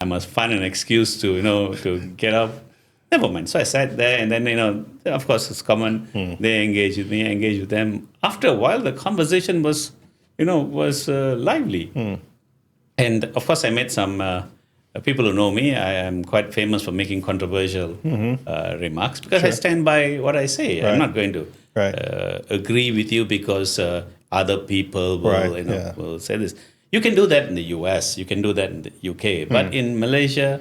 I must find an excuse to, to get up. Never mind. So I sat there, and then, of course, it's common. They engage with me, I engage with them. After a while, the conversation was lively. And of course, I met some people who know me. I am quite famous for making controversial remarks because I stand by what I say. I'm not going to agree with you because other people will say this. You can do that in the US. You can do that in the UK. But in Malaysia,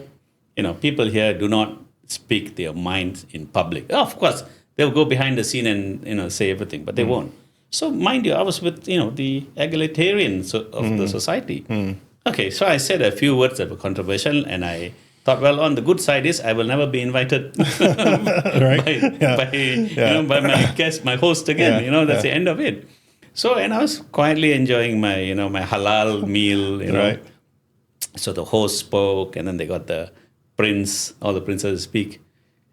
people here do not speak their minds in public. Of course, they'll go behind the scene and say everything, but they won't. So mind you, I was with the egalitarians of the society. Okay, so I said a few words that were controversial, and I thought, well, on the good side is I will never be invited by my guest, my host again. That's the end of it. So, and I was quietly enjoying my my halal meal. Right. So the host spoke, and then they got the prince, all the princes speak,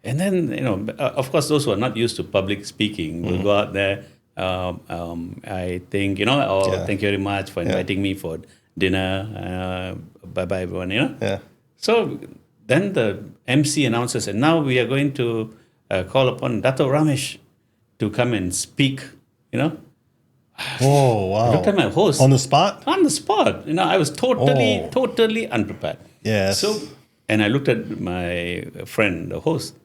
and then of course, those who are not used to public speaking will go out there. I think thank you very much for inviting me for dinner. Bye bye everyone. So then the MC announces, and now we are going to call upon Dato Ramesh to come and speak. Oh wow! I looked at my host on the spot. On the spot, I was totally unprepared. Yes. So, and I looked at my friend, the host.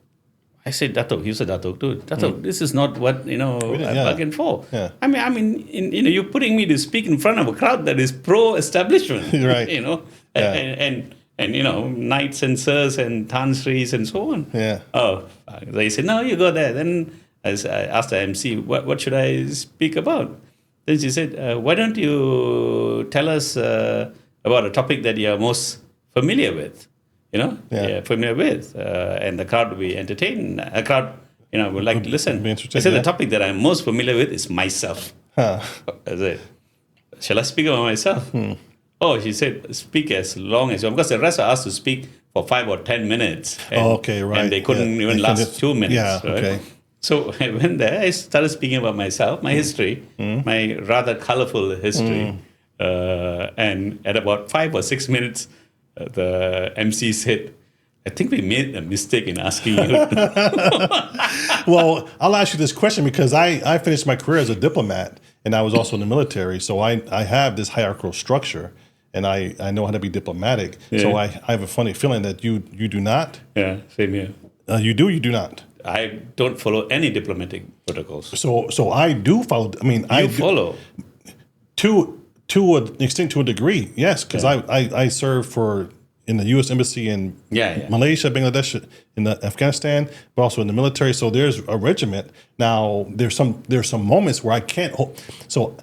I said, Dato, he said, Dato, dude, Dato, this is not what, I bargained for. Yeah. I mean, you're putting me to speak in front of a crowd that is pro-establishment, right. And knights and sirs and tanstris and so on. Yeah. Oh, they said, no, you go there. Then I asked the MC, what should I speak about? Then she said, why don't you tell us about a topic that you're most familiar with? Familiar with, and the crowd will be entertained. A crowd, would like to listen. I said the topic that I'm most familiar with is myself. I said, shall I speak about myself? Oh, she said, speak as long as you want, because the rest are asked to speak for 5 or 10 minutes. And, and they couldn't even last 2 minutes. Yeah, right? okay. So I went there, I started speaking about myself, my history, my rather colorful history. And at about 5 or 6 minutes, the MC said, I think we made a mistake in asking you. Well, I'll ask you this question because I finished my career as a diplomat and I was also in the military. So I have this hierarchical structure and I know how to be diplomatic. Yeah. So I have a funny feeling that you do not. Yeah, same here. You do not. I don't follow any diplomatic protocols. So I do follow. I mean, I follow. To an extent, to a degree, yes, because I served in the U.S. Embassy in Malaysia, Bangladesh, in Afghanistan, but also in the military. So there's a regiment. Now there's some moments where I can't. So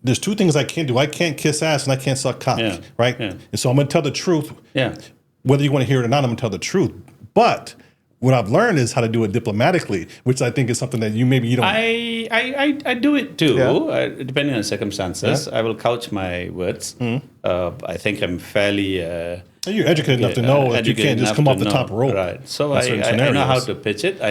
there's two things I can't do. I can't kiss ass and I can't suck cock, right? Yeah. And so I'm going to tell the truth. Yeah. Whether you want to hear it or not, I'm going to tell the truth. But what I've learned is how to do it diplomatically, which I think is something that you don't. I do it too, depending on the circumstances. Yeah. I will couch my words. I think I'm fairly. You're educated enough to know that you can't just come off the top rope. Right. So I know how to pitch it.